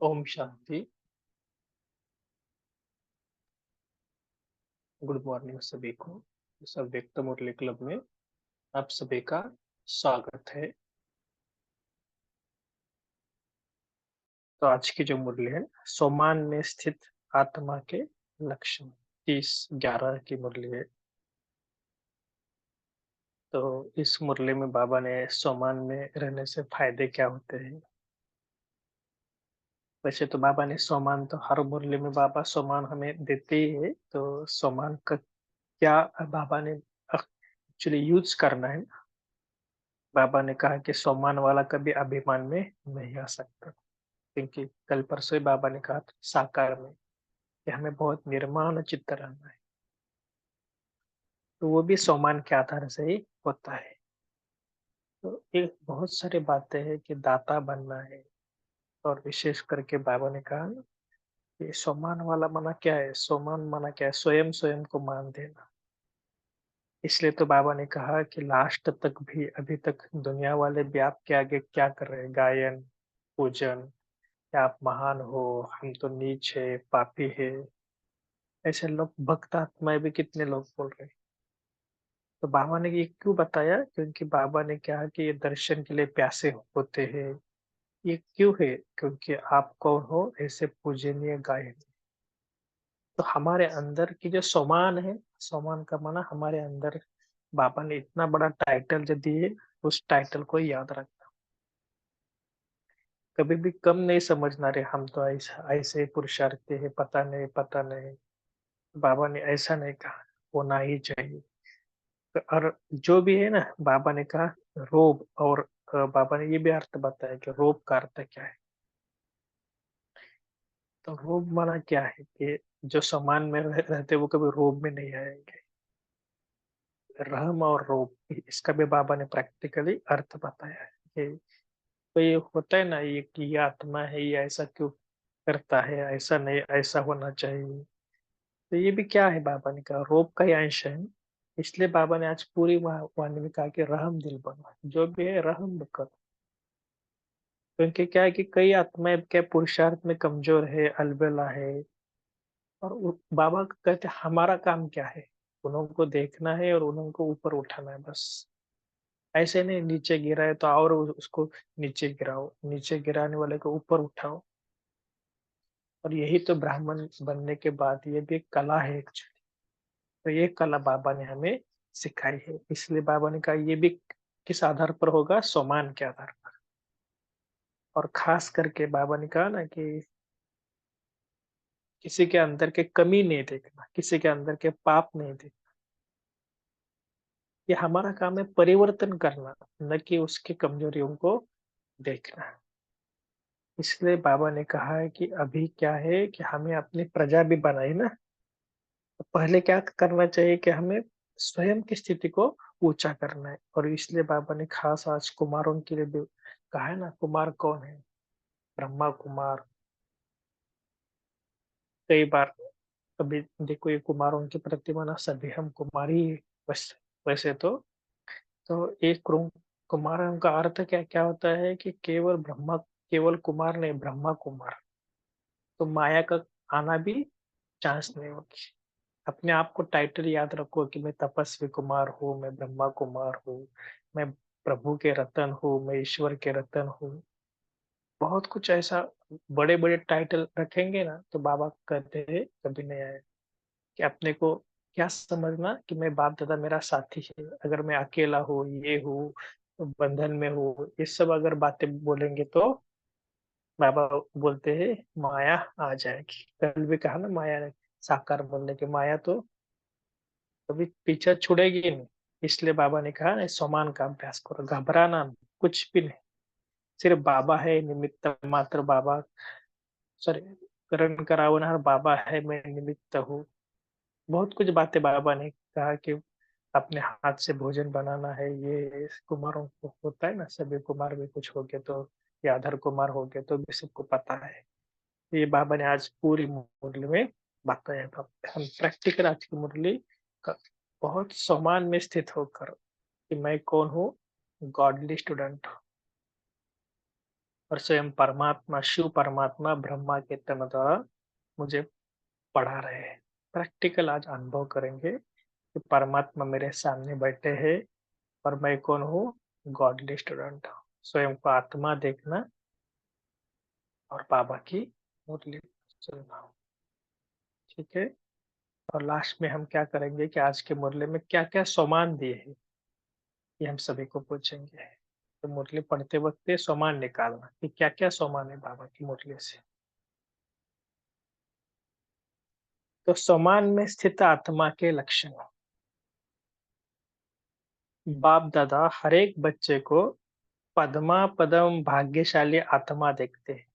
ओम शांति। Good morning सभी को। सब व्यक्त मुरली क्लब में आप सभी का स्वागत है। तो आज की जो मुरली है, सोमान में स्थित आत्मा के लक्षण, 30/11 की मुरली है। तो इस मुरली में बाबा ने सोमान में रहने से फायदे क्या होते हैं। वैसे तो बाबा ने सोमान, तो हर मुरली में बाबा सोमान हमें देते ही है। तो सोमान का क्या बाबा ने एक्चुअली यूज करना है। बाबा ने कहा कि सम्मान वाला कभी अभिमान में नहीं आ सकता, क्योंकि कल परसों ही बाबा ने कहा था साकार में कि हमें बहुत निर्माण चित्त रहना है। तो वो भी सम्मान के आधार से ही होता है। तो एक बहुत सारी बातें हैं कि दाता बनना है। और विशेष करके बाबा ने कहा ना कि सम्मान वाला माना क्या है, सम्मान माना क्या है, स्वयं स्वयं को मान देना। इसलिए तो बाबा ने कहा कि लास्ट तक भी, अभी तक दुनिया वाले भी आपके आगे क्या कर रहे हैं, गायन, पूजन, कि आप महान हो, हम तो नीच है, पापी है। ऐसे लोग, भक्त आत्माएं भी कितने लोग बोल रहे हैं। तो बाबा ने ये क्यों बताया, क्योंकि बाबा ने कहा कि ये दर्शन के लिए प्यासे होते हैं। ये क्यों है, क्योंकि आप कौन हो, ऐसे पूजनीय गायन। तो हमारे अंदर की जो सोमान है, सोमान का माना हमारे अंदर बाबा ने इतना बड़ा टाइटल जो दिए, उस टाइटल को याद रखना। कभी भी कम नहीं समझना रे, हम तो ऐसा ऐसे पुरुषार्थी है, पता नहीं पता नहीं। बाबा ने ऐसा नहीं कहा, होना ही चाहिए। तो और जो भी है ना, बाबा ने कहा रोब, और बाबा ने ये भी अर्थ बताया कि रोब का अर्थ क्या है। तो रोब माना क्या है कि जो समान में रहते वो कभी रोब में नहीं आएंगे। रहम और रोब, इसका भी बाबा ने प्रैक्टिकली अर्थ बताया है कि तो ये होता है ना, ये कि ये आत्मा है, ये ऐसा क्यों करता है, ऐसा नहीं, ऐसा होना चाहिए। तो ये भी क्या है, बाबा ने कहा रोब का ही अंश है। इसलिए बाबा ने आज पूरी वाणी में कहा कि रहम दिल बनो, जो भी है रहम करो। क्योंकि क्या है कि कई आत्माएं क्या पुरुषार्थ में कमजोर है, अलबेला है। और बाबा कहते हमारा काम क्या है, उनको देखना है और उनको ऊपर उठाना है बस। ऐसे नहीं नीचे गिरा है तो और उसको नीचे गिराओ, नीचे गिराने वाले को ऊपर उठाओ। और यही तो ब्राह्मण बनने के बाद ये भी एक कला है एक्चुअली। तो ये कला बाबा ने हमें सिखाई है। इसलिए बाबा ने कहा ये भी किस आधार पर होगा, सोमान के आधार पर। और खास करके बाबा ने कहा ना कि किसी के अंदर के कमी नहीं देखना, किसी के अंदर के पाप नहीं देखना। ये हमारा काम है परिवर्तन करना, न कि उसकी कमजोरियों को देखना। इसलिए बाबा ने कहा है कि अभी क्या है कि हमें अपनी प्रजा भी बनाई ना। तो पहले क्या करना चाहिए कि हमें स्वयं की स्थिति को ऊंचा करना है। और इसलिए बाबा ने खास आज कुमारों के लिए भी कहा है ना, कुमार कौन है, ब्रह्मा कुमार। कई बार अभी देखो ये कुमारों की प्रतिमा ना, सभी हम कुमारी ही हैं। बस वैसे तो एक कुमारों का अर्थ क्या क्या होता है कि केवल ब्रह्मा, केवल कुमार नहीं, ब्रह्मा कुमार। तो माया का आना भी चांस नहीं होगी। अपने आप को टाइटल याद रखो कि मैं तपस्वी कुमार हूँ, मैं ब्रह्मा कुमार हूँ, मैं प्रभु के रतन हूँ, मैं ईश्वर के रतन हूँ। बहुत कुछ ऐसा बड़े बड़े टाइटल रखेंगे ना, तो बाबा कहते हैं कभी नहीं आए कि अपने को क्या समझना कि मैं बाप दादा मेरा साथी है। अगर मैं अकेला हूँ, ये हूँ, तो बंधन में हूँ, ये सब अगर बातें बोलेंगे तो बाबा बोलते हैं माया आ जाएगी। कल भी कहा ना, माया ने साकार बोलने की, माया तो कभी पीछे छुड़ेगी नहीं। इसलिए बाबा ने कहा ना, समान का अभ्यास करो, घबराना नहीं, कुछ भी नहीं। सिर्फ बाबा है निमित्त मात्र, बाबा सॉरी, करण करावनहार बाबा है, मैं निमित्त हूँ। बहुत कुछ बातें बाबा ने कहा कि अपने हाथ से भोजन बनाना है। ये कुमारों को होता है ना, सभी कुमार भी कुछ हो गए तो, या अधर कुमार हो गए तो भी सबको पता है। ये बाबा ने आज पूरी मुरली में बताया था। हम प्रैक्टिकल आज की मुरली का बहुत सम्मान में स्थित होकर कि मैं कौन हूँ, गॉडली स्टूडेंट। और स्वयं परमात्मा, शिव परमात्मा ब्रह्मा के तन द्वारा मुझे पढ़ा रहे हैं। प्रैक्टिकल आज अनुभव करेंगे कि परमात्मा मेरे सामने बैठे हैं और मैं कौन हूँ? गॉडली स्टूडेंट हूँ। स्वयं को आत्मा देखना और बाबा की मुरली सुनना। ठीक है? और लास्ट में हम क्या करेंगे कि आज के मुरली में क्या-क्या सोमान दिए हैं, ये हम सभी को पूछेंगे। तो मुरली पढ़ते वक़्त ये सोमान निकालना कि क्या-क्या सोमान है बाबा की मुरली से। तो सोमान में स्थित आत्मा के लक्षण। बाप-दादा हर एक बच्चे को पदमा-पदम भाग्यशाली आत्मा देखते हैं।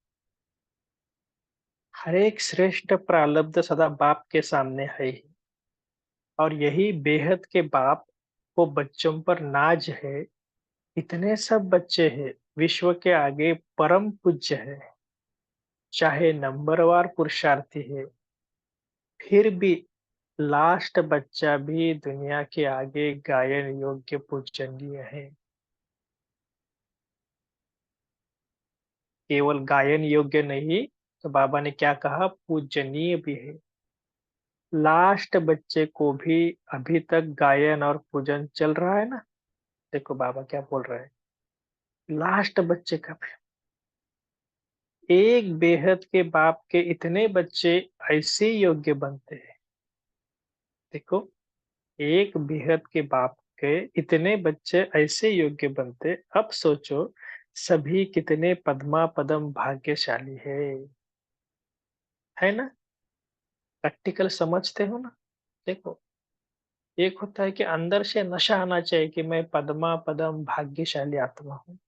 हर एक श्रेष्ठ प्रारब्ध सदा बाप के सामने है ही और यही बेहद के बाप को बच्चों पर नाज है। इतने सब बच्चे हैं, विश्व के आगे परम पूज्य है, चाहे नंबरवार पुरुषार्थी है, फिर भी लास्ट बच्चा भी दुनिया के आगे गायन योग्य पूजनीय है। केवल गायन योग्य नहीं, तो बाबा ने क्या कहा? पूजनीय भी है। लास्ट बच्चे को भी अभी तक गायन और पूजन चल रहा है ना? देखो बाबा क्या बोल रहे हैं। लास्ट बच्चे का भी। एक बेहद के बाप के इतने बच्चे ऐसे योग्य बनते हैं। देखो, एक बेहद के बाप के इतने बच्चे ऐसे योग्य बनते, अब सोचो सभी कितने पदमा पदम भाग्यशाली है ना? प्रैक्टिकल समझते हो ना? देखो, एक होता है कि अंदर से नशा आना चाहिए कि मैं पदमा पदम भाग्यशाली आत्मा हूँ।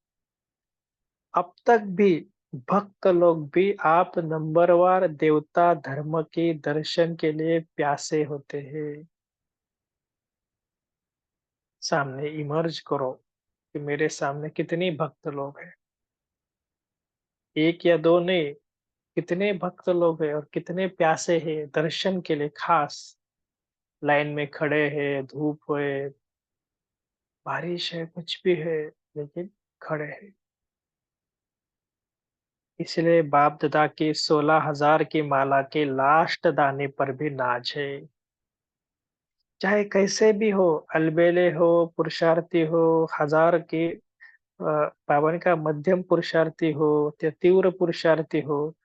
अब तक भी भक्त लोग भी आप नंबरवार देवता धर्म के दर्शन के लिए प्यासे होते हैं। सामने इमर्ज करो कि मेरे सामने कितनी भक्त लोग हैं। एक या दो नहीं, कितने भक्त लोग हैं और कितने प्यासे हैं दर्शन के लिए खास। लाइन में खड़े हैं, धूप है, बारिश है, कुछ भी है, लेकिन खड़े हैं। इसलिए बाप दादा की 16,000 की माला के लास्ट दाने पर भी नाज है। चाहे कैसे भी हो, अलबेले हो, पुरुषार्थी हो, हजार के पावन का मध्यम पुरुषार्थी हो या तीव्र पुरुषार्थी हो,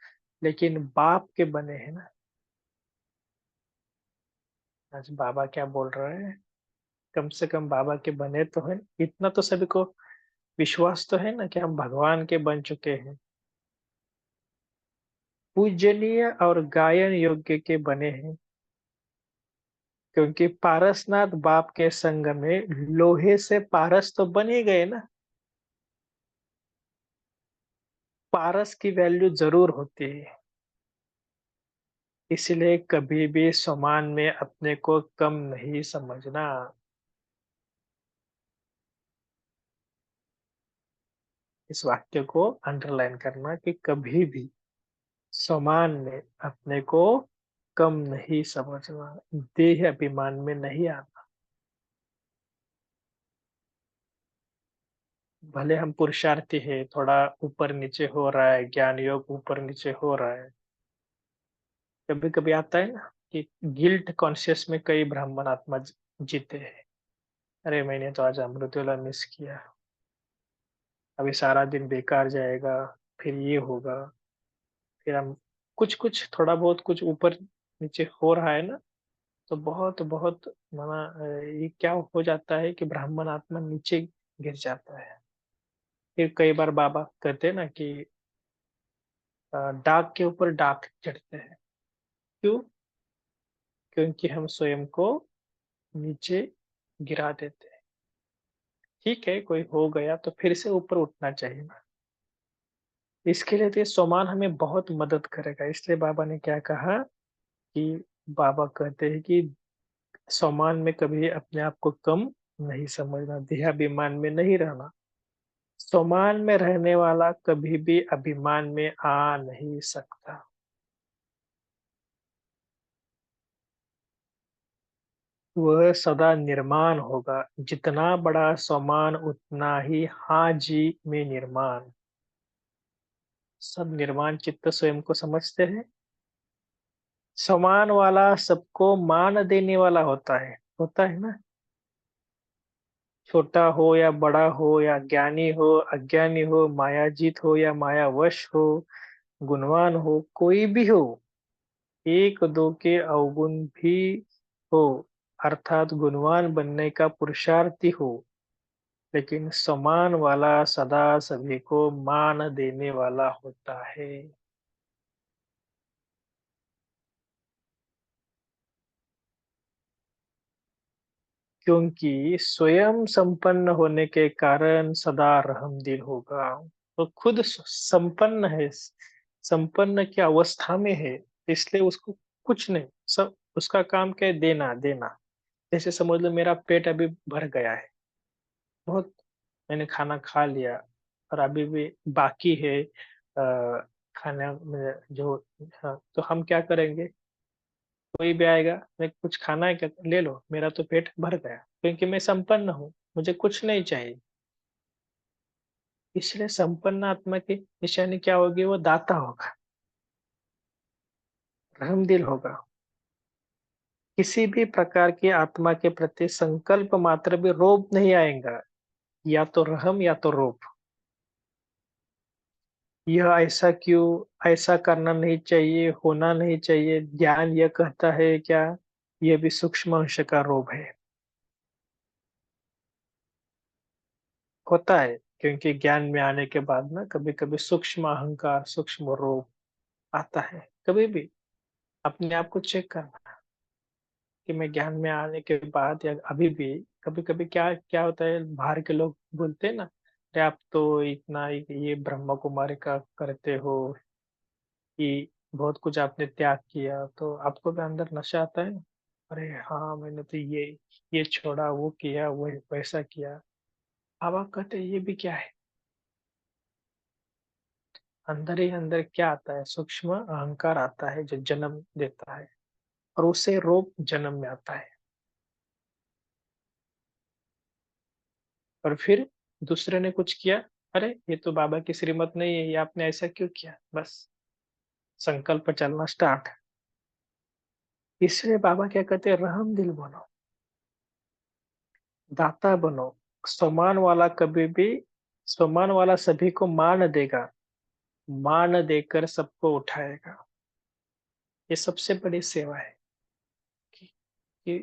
लेकिन बाप के बने हैं ना। आज बाबा क्या बोल रहे हैं? कम से कम बाबा के बने तो हैं। इतना तो सभी को विश्वास तो है ना कि हम भगवान के बन चुके हैं। पूजनीय और गायन योग्य के बने हैं, क्योंकि पारसनाथ बाप के संग में लोहे से पारस तो बन ही गए ना। पारस की वैल्यू जरूर होती है। इसलिए कभी भी सामान में अपने को कम नहीं समझना। इस वाक्य को अंडरलाइन करना कि कभी भी सामान में अपने को कम नहीं समझना, देह अभिमान में नहीं आना। भले हम पुरुषार्थी है, थोड़ा ऊपर नीचे हो रहा है, ज्ञान योग ऊपर नीचे हो रहा है, कभी कभी आता है ना कि गिल्ट कॉन्शियस में कई ब्राह्मण आत्मा जीते हैं। अरे मैंने तो आज अमृतवेला मिस किया, अभी सारा दिन बेकार जाएगा, फिर ये होगा। फिर हम कुछ-कुछ थोड़ा बहुत कुछ ऊपर नीचे हो रहा है ना, तो बहुत-बहुत माना ये क्या हो जाता है कि ब्राह्मण आत्मा नीचे गिर जाता है। फिर कई बार बाबा कहते हैं ना कि डाक के ऊपर डाक चढ़ते हैं। क्यों? क्योंकि हम स्वयं को नीचे गिरा देते हैं। ठीक है, कोई हो गया तो फिर से ऊपर उठना चाहिए ना। इसके लिए तो ये सोमान हमें बहुत मदद करेगा। इसलिए बाबा ने क्या कहा कि बाबा कहते हैं कि सम्मान में कभी अपने आप को कम नहीं समझना, देहाभिमान में नहीं रहना। सम्मान में रहने वाला कभी भी अभिमान में आ नहीं सकता। वह सदा निर्माण होगा। जितना बड़ा सम्मान उतना ही हाँ जी में निर्माण। सब निर्वाण चित्त स्वयं को समझते हैं। समान वाला सबको मान देने वाला होता है ना। छोटा हो या बड़ा हो या ज्ञानी हो अज्ञानी हो, मायाजीत हो या मायावश हो, गुणवान हो, कोई भी हो, एक दो के अवगुण भी हो, अर्थात गुणवान बनने का पुरुषार्थी हो, लेकिन समान वाला सदा सभी को मान देने वाला होता है। क्योंकि स्वयं संपन्न होने के कारण सदा रहमदिल होगा। तो खुद संपन्न है, संपन्न की अवस्था में है, इसलिए उसको कुछ नहीं, सब उसका काम क्या है, देना देना। जैसे समझ लो मेरा पेट अभी भर गया है, बहुत, मैंने खाना खा लिया और अभी भी बाकी है खाने में जो, हाँ, तो हम क्या करेंगे, कोई भी आएगा, मैं कुछ खाना है क्या, ले लो, मेरा तो पेट भर गया, क्योंकि मैं संपन्न हूँ, मुझे कुछ नहीं चाहिए। इसलिए संपन्न आत्मा की निशानी क्या होगी, वो दाता होगा, रहमदिल होगा। किसी भी प्रकार की आत्मा के प्रति संकल्प मात्र भी रोब नहीं आएगा, या तो रहम या तो रोब। यह ऐसा क्यों, ऐसा करना नहीं चाहिए, होना नहीं चाहिए, ज्ञान यह कहता है क्या, यह भी सूक्ष्म अंश का रोग है, होता है। क्योंकि ज्ञान में आने के बाद ना कभी कभी सूक्ष्म अहंकार, सूक्ष्म रोग आता है। कभी भी अपने आप को चेक करना कि मैं ज्ञान में आने के बाद या अभी भी, कभी कभी क्या क्या होता है, बाहर के लोग बोलते हैं ना, अरे आप तो इतना ये ब्रह्म कुमारी का करते हो, कि बहुत कुछ आपने त्याग किया, तो आपको भी अंदर नशा आता है ना? अरे हाँ, मैंने तो ये छोड़ा, वो किया, वो वैसा किया। अब आप कहते हैं ये भी क्या है, अंदर ही अंदर क्या आता है, सूक्ष्म अहंकार आता है जो जन्म देता है, और उससे रोग जन्म में आता है। और फिर दूसरे ने कुछ किया, अरे ये तो बाबा की श्रीमत नहीं है, ये आपने ऐसा क्यों किया, बस संकल्प चलना स्टार्ट। इसलिए बाबा क्या कहते हैं, रहम दिल बनो, दाता बनो। समान वाला कभी भी, समान वाला सभी को मान देगा, मान देकर सबको उठाएगा। ये सबसे बड़ी सेवा है कि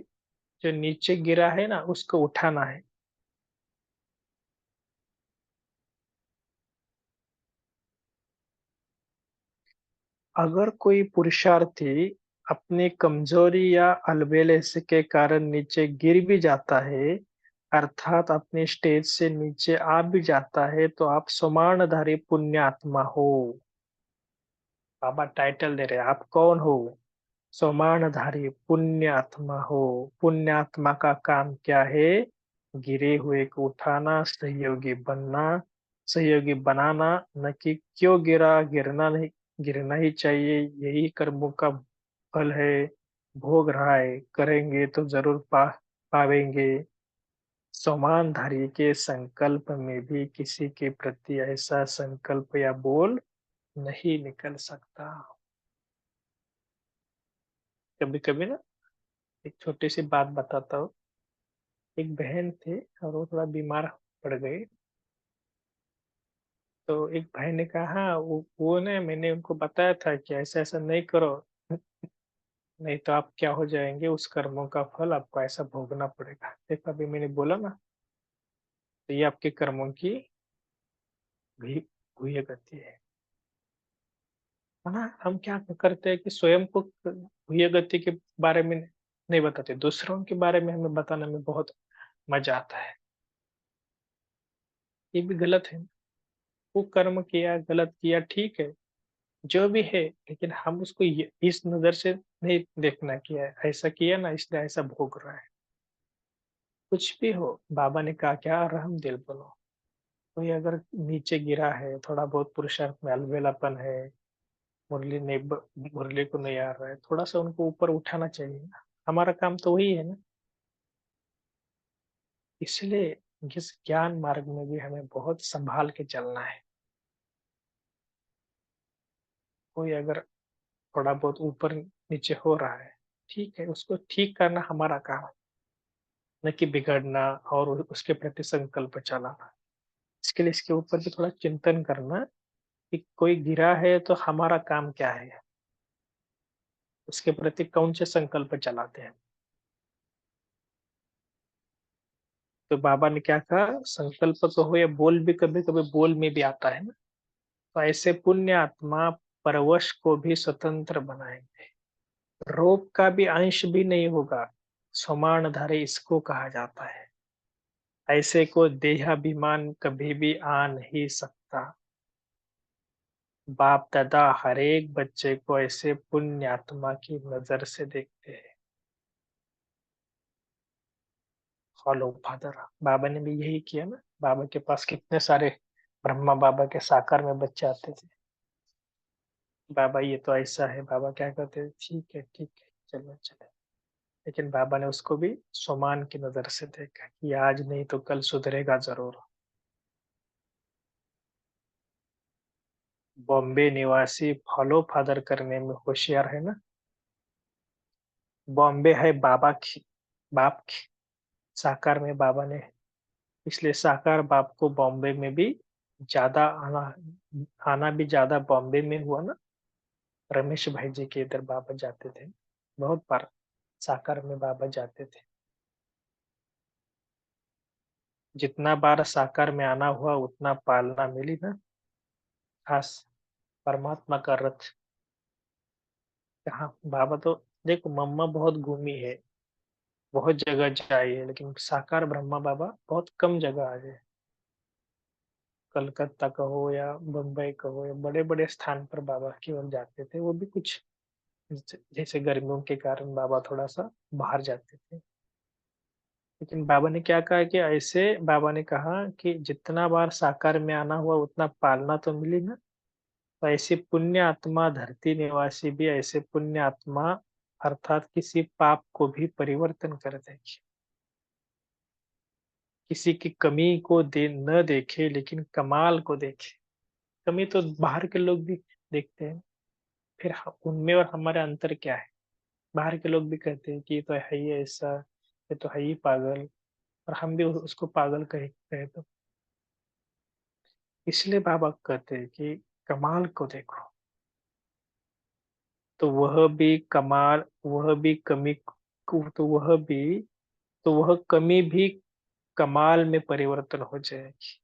जो नीचे गिरा है ना, उसको उठाना है। अगर कोई पुरुषार्थी अपनी कमजोरी या अलबेले से के कारण नीचे गिर भी जाता है, अर्थात अपने स्टेज से नीचे आ भी जाता है, तो आप समानधारी पुण्यात्मा हो। बाबा टाइटल दे रहे हैं, आप कौन हो, समानधारी पुण्यात्मा हो। पुण्यात्मा का काम क्या है, गिरे हुए को उठाना, सहयोगी बनना, सहयोगी बनाना, न कि क्यों गिरा, गिरना नहीं, गिरना ही चाहिए, यही कर्मों का फल है, भोग रहा है, करेंगे तो जरूर पावेंगे। समानधारी के संकल्प में भी किसी के प्रति ऐसा संकल्प या बोल नहीं निकल सकता। कभी कभी ना, एक छोटी सी बात बताता हूँ। एक बहन थे और वो थोड़ा बीमार पड़ गए। तो एक भाई ने कहा, हाँ वो ने, मैंने उनको बताया था कि ऐसा ऐसा नहीं करो, नहीं तो आप क्या हो जाएंगे, उस कर्मों का फल आपको ऐसा भोगना पड़ेगा। देखो अभी मैंने बोला ना, तो ये आपके कर्मों की भी हुई गति है ना। हम क्या करते हैं कि स्वयं को हुई गति के बारे में नहीं बताते, दूसरों के बारे में हमें बताने में बहुत मजा आता है। ये भी गलत है। वो कर्म किया, गलत किया, ठीक है, जो भी है, लेकिन हम उसको इस नजर से नहीं देखना कि ऐसा किया ना इसलिए ऐसा भोग रहा है। कुछ भी हो, बाबा ने कहा क्या, रहम दिल बनो। कोई अगर नीचे गिरा है, थोड़ा बहुत पुरुषार्थ में अलबेलापन है, मुरली नहीं मुरली को नहीं आ रहा है, थोड़ा सा उनको ऊपर उठाना चाहिए ना। हमारा काम तो वही है ना। इसलिए इस ज्ञान मार्ग में भी हमें बहुत संभाल के चलना है। कोई अगर थोड़ा बहुत ऊपर नीचे हो रहा है, ठीक है, उसको ठीक करना हमारा काम है, न कि बिगड़ना और उसके प्रति संकल्प चलाना। इसके लिए इसके ऊपर भी थोड़ा चिंतन करना कि कोई गिरा है तो हमारा काम क्या है, उसके प्रति कौन से संकल्प चलाते हैं। तो बाबा ने क्या कहा, संकल्प कहो या बोल भी कभी कभी बोल में भी आता है ना, तो ऐसे पुण्य आत्मा परवश को भी स्वतंत्र बनाएंगे, रोग का भी अंश भी नहीं होगा, समानधारी इसको कहा जाता है। ऐसे को देहाभिमान कभी भी आ नहीं सकता। बाप दादा हर एक बच्चे को ऐसे पुण्य आत्मा की नजर से देखते हैं। फॉलो फादर, बाबा ने भी यही किया ना। बाबा के पास कितने सारे ब्रह्मा बाबा के साकार में बच्चे आते थे। बाबा ये तो ऐसा है, बाबा क्या कहते थे, ठीक है, चलो चलो। लेकिन बाबा ने उसको भी सम्मान की नजर से देखा कि आज नहीं तो कल सुधरेगा जरूर। बॉम्बे निवासी फॉलो फादर करने में होशियार है ना। बॉम्बे है बाबा की, बाप की, साकार में बाबा ने, इसलिए साकार बाप को बॉम्बे में भी ज्यादा आना, आना भी ज्यादा बॉम्बे में हुआ ना। रमेश भाई जी के इधर बाबा जाते थे बहुत बार, साकार में बाबा जाते थे। जितना बार साकार में आना हुआ उतना पालना मिली ना। खास परमात्मा का रथ। कहाँ बाबा तो, देखो मम्मा बहुत घूमी है, बहुत जगह जाई है, लेकिन साकार ब्रह्मा बाबा बहुत कम जगह आए हैं। कलकत्ता कहो या बम्बई कहो या बड़े बड़े स्थान पर बाबा केवल जाते थे, वो भी कुछ जैसे गर्मियों के कारण बाबा थोड़ा सा बाहर जाते थे। लेकिन बाबा ने क्या कहा कि ऐसे, बाबा ने कहा कि जितना बार साकार में आना हुआ उतना पालना तो मिली ना। तो ऐसे पुण्य आत्मा धरती निवासी भी ऐसे पुण्य आत्मा अर्थात किसी पाप को भी परिवर्तन कर देगी। किसी की कमी को न देखे लेकिन कमाल को देखे। कमी तो बाहर के लोग भी देखते हैं, फिर उनमें और हमारे अंतर क्या है। बाहर के लोग भी कहते हैं कि ये तो है ही ऐसा, ये तो है ही पागल, और हम भी उसको पागल कहे तो। इसलिए बाबा कहते हैं कि कमाल को देखो, तो वह भी कमाल, वह भी कमी तो वह भी, तो वह कमी भी कमाल में परिवर्तन हो जाएगी।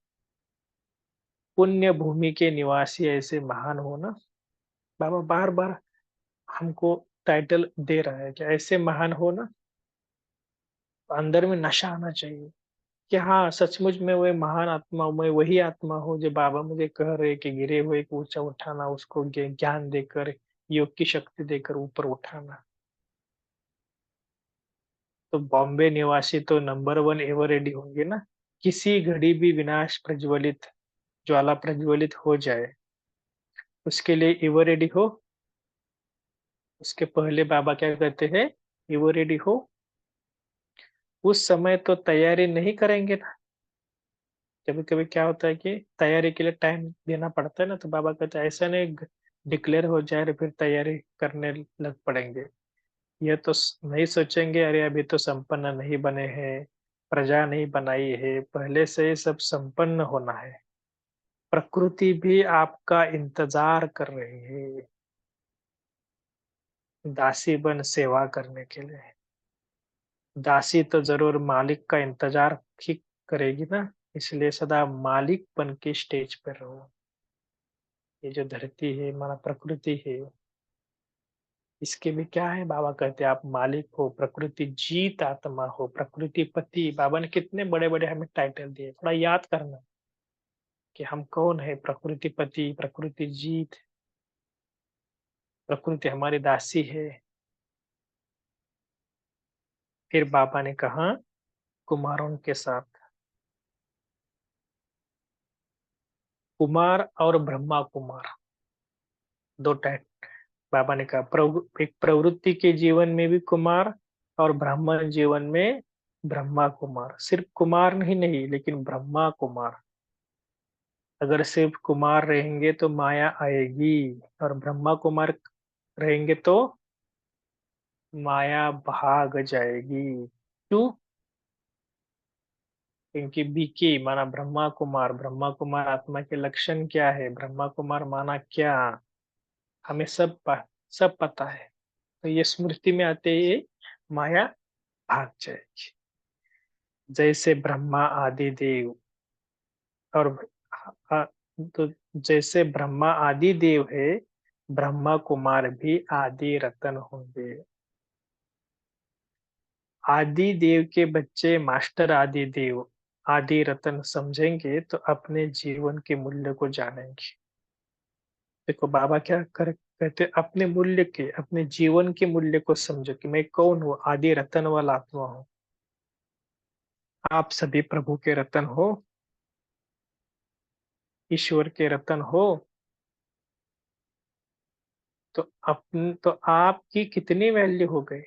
पुण्य भूमि के निवासी ऐसे महान हो ना। बाबा बार बार हमको टाइटल दे रहा है कि ऐसे महान हो ना, अंदर में नशा आना चाहिए कि हाँ सचमुच में वह महान आत्मा हूँ, मैं वही आत्मा हूँ जो बाबा मुझे कह रहे कि गिरे हुए को ऊंचा उठाना, उसको ज्ञान देकर, योग की शक्ति देकर ऊपर उठाना। तो बॉम्बे निवासी तो नंबर वन एवर रेडी होंगे ना। किसी घड़ी भी विनाश प्रज्वलित, ज्वाला प्रज्वलित हो जाए, उसके लिए एवर रेडी हो। उसके पहले बाबा क्या कहते हैं, एवर रेडी हो। उस समय तो तैयारी नहीं करेंगे ना। कभी कभी क्या होता है कि तैयारी के लिए टाइम देना पड़ता है ना, तो बाबा कहते हैं ऐसा नहीं डिक्लेयर हो जाए और फिर तैयारी करने लग पड़ेंगे। यह तो नहीं सोचेंगे अरे अभी तो संपन्न नहीं बने हैं, प्रजा नहीं बनाई है, पहले से ही सब संपन्न होना है। प्रकृति भी आपका इंतजार कर रही है, दासी बन सेवा करने के लिए। दासी तो जरूर मालिक का इंतजार ही करेगी ना। इसलिए सदा मालिक बन के स्टेज पर रहो। ये जो धरती है, हमारा प्रकृति है, इसके भी क्या है, बाबा कहते हैं आप मालिक हो, प्रकृति जीत आत्मा हो, प्रकृति पति। बाबा ने कितने बड़े बड़े हमें टाइटल दिए, थोड़ा याद करना कि हम कौन है। प्रकृति पति, प्रकृति जीत, प्रकृति हमारी दासी है। फिर बाबा ने कहा कुमारों के साथ, कुमार और ब्रह्मा कुमार, दो टाइप। बाबा ने कहा एक प्रवृत्ति के जीवन में भी कुमार, और ब्राह्मण जीवन में ब्रह्मा कुमार। सिर्फ कुमार नहीं नहीं, लेकिन ब्रह्मा कुमार। अगर सिर्फ कुमार रहेंगे तो माया आएगी, और ब्रह्मा कुमार रहेंगे तो माया भाग जाएगी। क्यों? क्योंकि बीके माना ब्रह्मा कुमार, ब्रह्मा कुमार आत्मा के लक्षण क्या है, ब्रह्मा कुमार माना क्या, हमें सब पता है। तो ये स्मृति में आते ही माया भाग जाएगी। जैसे ब्रह्मा आदि देव और आ- तो जैसे ब्रह्मा आदि देव है, ब्रह्मा कुमार भी आदि रतन होंगे। आदि देव के बच्चे मास्टर आदि देव आदि रतन समझेंगे तो अपने जीवन के मूल्य को जानेंगे। देखो बाबा क्या कर कहते, अपने मूल्य के, अपने जीवन के मूल्य को समझो कि मैं कौन हूँ, आदि रतन वाला आत्मा हूँ। आप सभी प्रभु के रतन हो, ईश्वर के रतन हो। तो आपकी कितनी वैल्यू हो गई।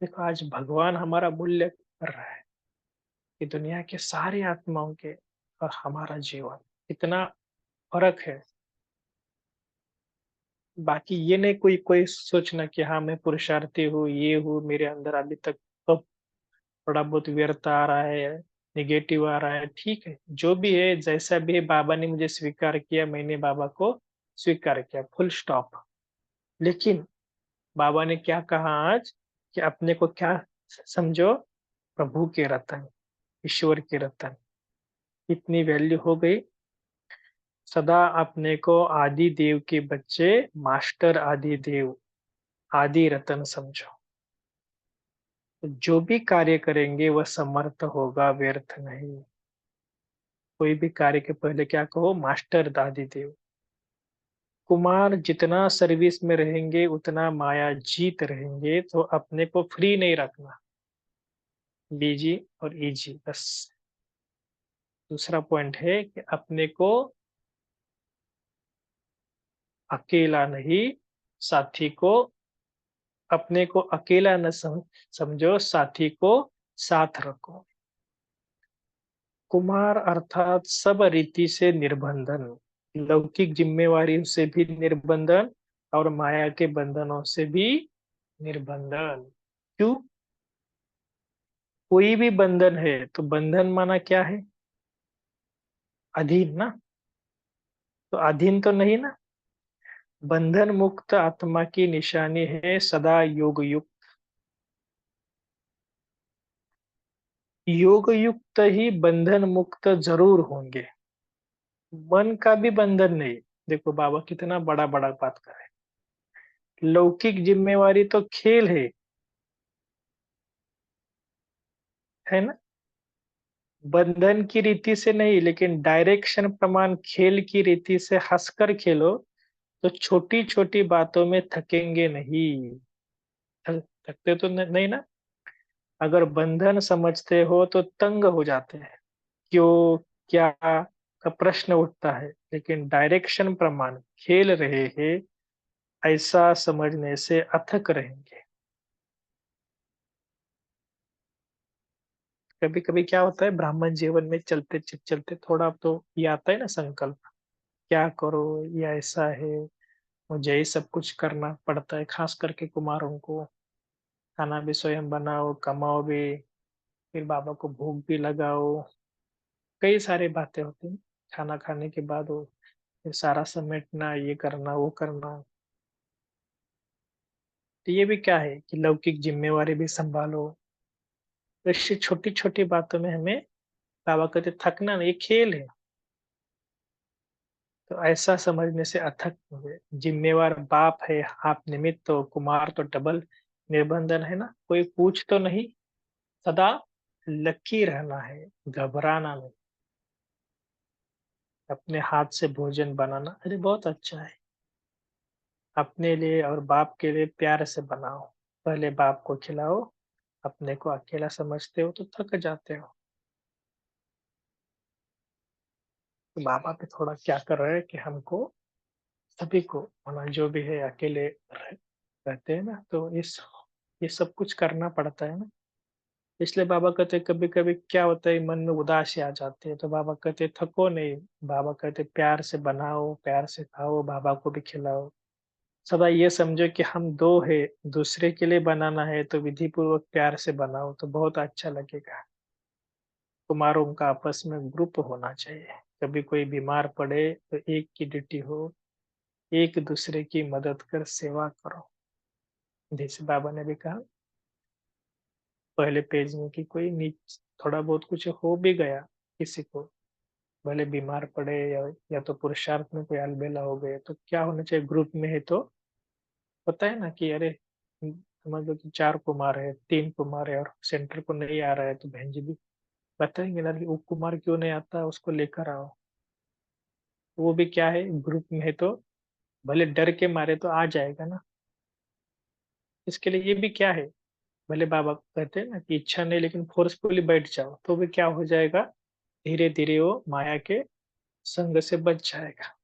देखो आज भगवान हमारा मूल्य कर रहा है कि दुनिया के सारी आत्माओं के और हमारा जीवन कितना फर्क है। बाकी ये नहीं कोई कोई सोचना कि हाँ मैं पुरुषार्थी हूँ, ये हूँ, मेरे अंदर अभी तक तो थोड़ा बहुत व्यर्थ आ रहा है, निगेटिव आ रहा है, ठीक है, जो भी है जैसा भी है, बाबा ने मुझे स्वीकार किया, मैंने बाबा को स्वीकार किया, फुल स्टॉप। लेकिन बाबा ने क्या कहा आज, कि अपने को क्या समझो, प्रभु के रतन, ईश्वर के रतन। इतनी वैल्यू हो गई। सदा अपने को आदि देव के बच्चे, मास्टर आदि देव, आदि रतन समझो। तो जो भी कार्य करेंगे वह समर्थ होगा, व्यर्थ नहीं। कोई भी कार्य के पहले क्या कहो, मास्टर आदि देव। कुमार जितना सर्विस में रहेंगे उतना माया जीत रहेंगे, तो अपने को फ्री नहीं रखना, बीजी और इजी बस। दूसरा पॉइंट है कि अपने को अकेला नहीं, साथी को, अपने को अकेला न समझो, साथी को साथ रखो। कुमार अर्थात सब रीति से निर्बंधन, लौकिक जिम्मेवारियों से भी निर्बंधन और माया के बंधनों से भी निर्बंधन। क्यों? कोई भी बंधन है तो बंधन माना क्या है, अधीन ना। तो अधीन तो नहीं ना। बंधन मुक्त आत्मा की निशानी है सदा योग युक्त। योग युक्त ही बंधन मुक्त जरूर होंगे। मन का भी बंधन नहीं। देखो बाबा कितना बड़ा बड़ा बात कर रहे हैं, लौकिक जिम्मेवारी तो खेल है ना। बंधन की रीति से नहीं, लेकिन डायरेक्शन प्रमाण खेल की रीति से हंसकर खेलो, तो छोटी छोटी बातों में थकेंगे नहीं। थकते तो नहीं ना। अगर बंधन समझते हो तो तंग हो जाते हैं, क्यों, क्या का प्रश्न उठता है। लेकिन डायरेक्शन प्रमाण खेल रहे हैं, ऐसा समझने से अथक रहेंगे। कभी कभी क्या होता है, ब्राह्मण जीवन में चलते चलते थोड़ा तो ये आता है ना संकल्प, क्या करो, ये ऐसा है, मुझे ही सब कुछ करना पड़ता है, खास करके कुमारों को। खाना भी स्वयं बनाओ, कमाओ भी, फिर बाबा को भोग भी लगाओ, कई सारी बातें होती हैं। खाना खाने के बाद वो फिर सारा समेटना, ये करना वो करना। तो ये भी क्या है कि लौकिक जिम्मेवारी भी संभालो। तो इससे छोटी छोटी बातों में हमें, बाबा कहते थकना नहीं, ये खेल है। तो ऐसा समझने से अथक हुए। जिम्मेवार बाप है, आप निमित्त हो, कुमार तो डबल निर्बंधन है ना, कोई पूछ तो नहीं। सदा लकी रहना है, घबराना नहीं। अपने हाथ से भोजन बनाना, अरे बहुत अच्छा है। अपने लिए और बाप के लिए प्यार से बनाओ। पहले बाप को खिलाओ, अपने को अकेला समझते हो तो थक जाते हो। तो बाबा पे थोड़ा क्या कर रहे हैं कि हमको सभी को, मतलब जो भी है अकेले रहते हैं ना, तो ये सब कुछ करना पड़ता है ना। इसलिए बाबा कहते कभी कभी क्या होता है मन में उदासी आ जाती है तो बाबा कहते थको नहीं। बाबा कहते प्यार से बनाओ, प्यार से खाओ, बाबा को भी खिलाओ। सदा ये समझो कि हम दो है, दूसरे के लिए बनाना है तो विधि पूर्वक प्यार से बनाओ तो बहुत अच्छा लगेगा। कुमारों का आपस में ग्रुप होना चाहिए। कभी कोई बीमार पड़े तो एक की ड्यूटी हो, एक दूसरे की मदद कर सेवा करो। जैसे बाबा ने भी कहा पहले पेज में कि कोई नीच थोड़ा बहुत कुछ हो भी गया किसी को, भले बीमार पड़े या तो पुरुषार्थ में कोई अलबेला हो गए तो क्या होना चाहिए ग्रुप में है तो पता है ना कि अरे समझ लो कि 4 कुमार है, 3 कुमार है और सेंटर को नहीं आ रहा है तो बहन जी भी बताएंगे ना कि वो कुमार क्यों नहीं आता, उसको लेकर आओ। वो भी क्या है ग्रुप में है तो भले डर के मारे तो आ जाएगा ना। इसके लिए ये भी क्या है, भले बाबा कहते हैं ना कि इच्छा नहीं लेकिन फोर्सफुली बैठ जाओ तो भी क्या हो जाएगा, धीरे धीरे वो माया के संग से बच जाएगा।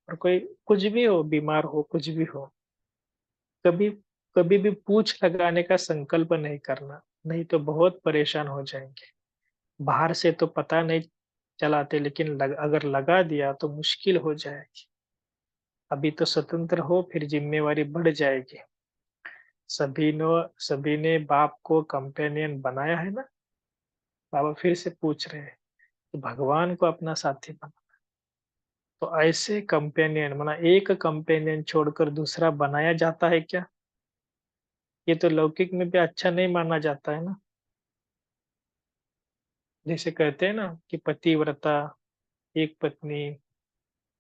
और कोई कुछ भी हो, बीमार हो, कुछ भी हो, कभी कभी भी पूछ लगाने का संकल्प नहीं करना, नहीं तो बहुत परेशान हो जाएंगे। बाहर से तो पता नहीं चलाते लेकिन अगर लगा दिया तो मुश्किल हो जाएगी। अभी तो स्वतंत्र हो फिर जिम्मेवारी बढ़ जाएगी। सभी ने बाप को कंपेनियन बनाया है ना। बाबा फिर से पूछ रहे हैं तो भगवान को अपना साथी बना, तो ऐसे कंपेनियन माना एक कंपेनियन छोड़कर दूसरा बनाया जाता है क्या? ये तो लौकिक में भी अच्छा नहीं माना जाता है ना। जैसे कहते हैं ना कि पतिव्रता, एक पत्नी।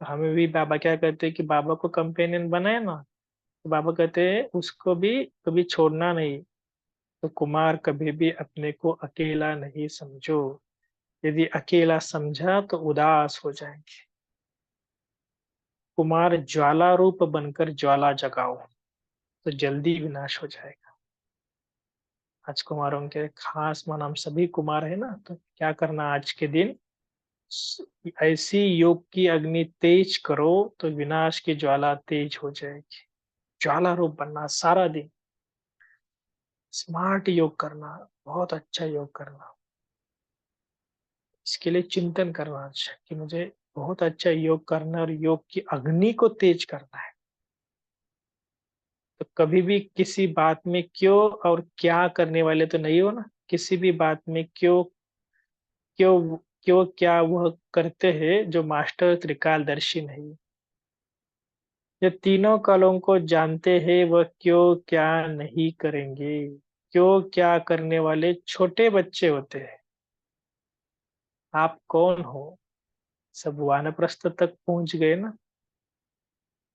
हमें भी बाबा क्या कहते हैं कि बाबा को कंपेनियन बनाए ना, तो बाबा कहते हैं उसको भी कभी छोड़ना नहीं। तो कुमार कभी भी अपने को अकेला नहीं समझो। यदि अकेला समझा तो उदास हो जाएंगे। कुमार ज्वाला रूप बनकर ज्वाला जगाओ तो जल्दी विनाश हो जाएगा। आज कुमारों के खास मन हम सभी कुमार है ना, तो क्या करना आज के दिन, ऐसी योग की अग्नि तेज करो तो विनाश की ज्वाला तेज हो जाएगी। ज्वाला रूप बनना सारा दिन, स्मार्ट योग करना, बहुत अच्छा योग करना। इसके लिए चिंतन करना अच्छा कि मुझे बहुत अच्छा योग करना है और योग की अग्नि को तेज करना है। तो कभी भी किसी बात में क्यों और क्या करने वाले तो नहीं हो ना, किसी भी बात में क्यों क्यों क्यों क्या वह करते हैं जो मास्टर त्रिकालदर्शी नहीं। जो तीनों कालों को जानते हैं वह क्यों क्या नहीं करेंगे। क्यों क्या करने वाले छोटे बच्चे होते हैं। आप कौन हो? सब वानप्रस्थ तक पहुंच गए ना।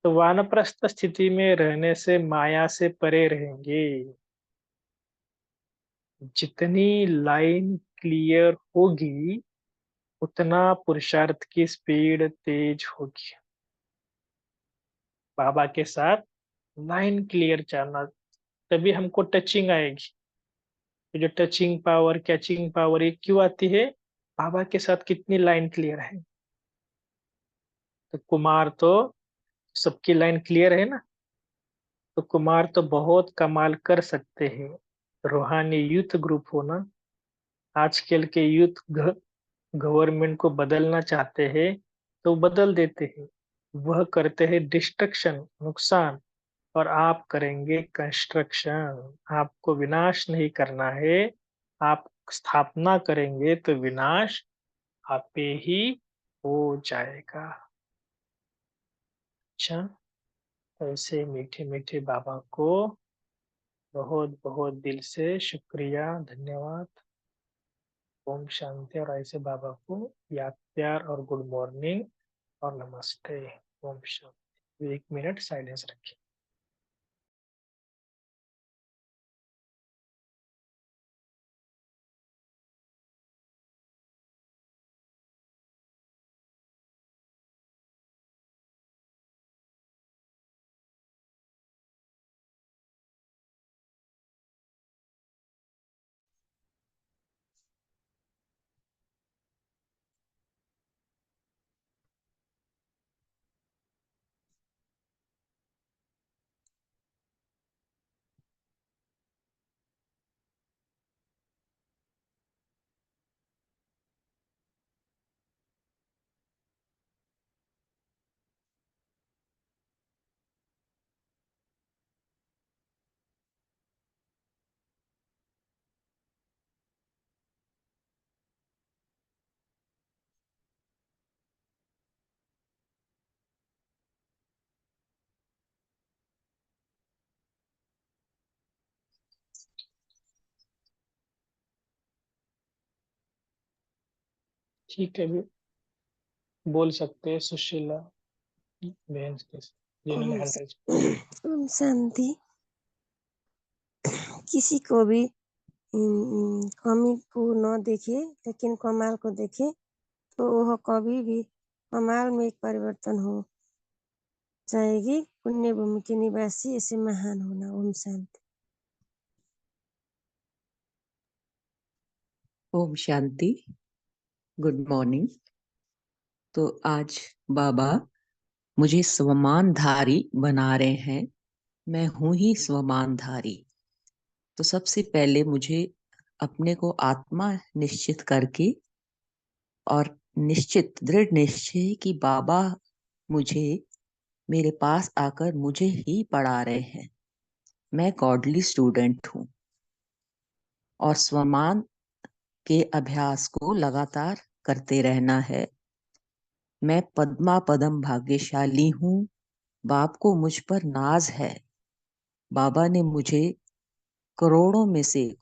तो वानप्रस्थ स्थिति में रहने से माया से परे रहेंगे। जितनी लाइन क्लियर होगी उतना पुरुषार्थ की स्पीड तेज होगी। बाबा के साथ लाइन क्लियर चलना, तभी हमको टचिंग आएगी। ये जो टचिंग पावर, कैचिंग पावर, ये क्यों आती है? बाबा के साथ कितनी लाइन क्लियर है। तो कुमार तो सबकी लाइन क्लियर है ना। तो कुमार तो बहुत कमाल कर सकते हैं। रूहानी यूथ ग्रुप हो ना। आजकल के यूथ गवर्नमेंट को बदलना चाहते हैं तो बदल देते हैं। वह करते हैं डिस्ट्रक्शन, नुकसान, और आप करेंगे कंस्ट्रक्शन। आपको विनाश नहीं करना है, आप स्थापना करेंगे तो विनाश आपे ही हो जाएगा। अच्छा, ऐसे मीठे मीठे बाबा को बहुत बहुत दिल से शुक्रिया, धन्यवाद। ओम शांति। और ऐसे बाबा को याद प्यार और गुड मॉर्निंग और नमस्ते। ओम शांति। 1 मिनट साइलेंस रखिए। ठीक है, भी बोल सकते हैं सुशीला बहन के जिन्होंने ओम हैंड राइज। ओम शांति। किसी को भी कमी को न देखे, लेकिन कमाल को देखे, तो वह कभी भी कमाल में एक परिवर्तन हो जाएगी। पुण्य भूमि के निवासी ऐसे महान होना। ओम शांति। ओम शांति। Good morning. तो आज बाबा मुझे स्वमानधारी बना रहे हैं। मैं हूं ही स्वमानधारी। तो सबसे पहले मुझे अपने को आत्मा निश्चित करके और निश्चित दृढ़ निश्चय कि बाबा मुझे मेरे पास आकर मुझे ही पढ़ा रहे हैं। मैं गॉडली स्टूडेंट हूँ और स्वमान के अभ्यास को लगातार करते रहना है। मैं पद्मा पदम भाग्यशाली हूँ। बाप को मुझ पर नाज है। बाबा ने मुझे करोड़ों में से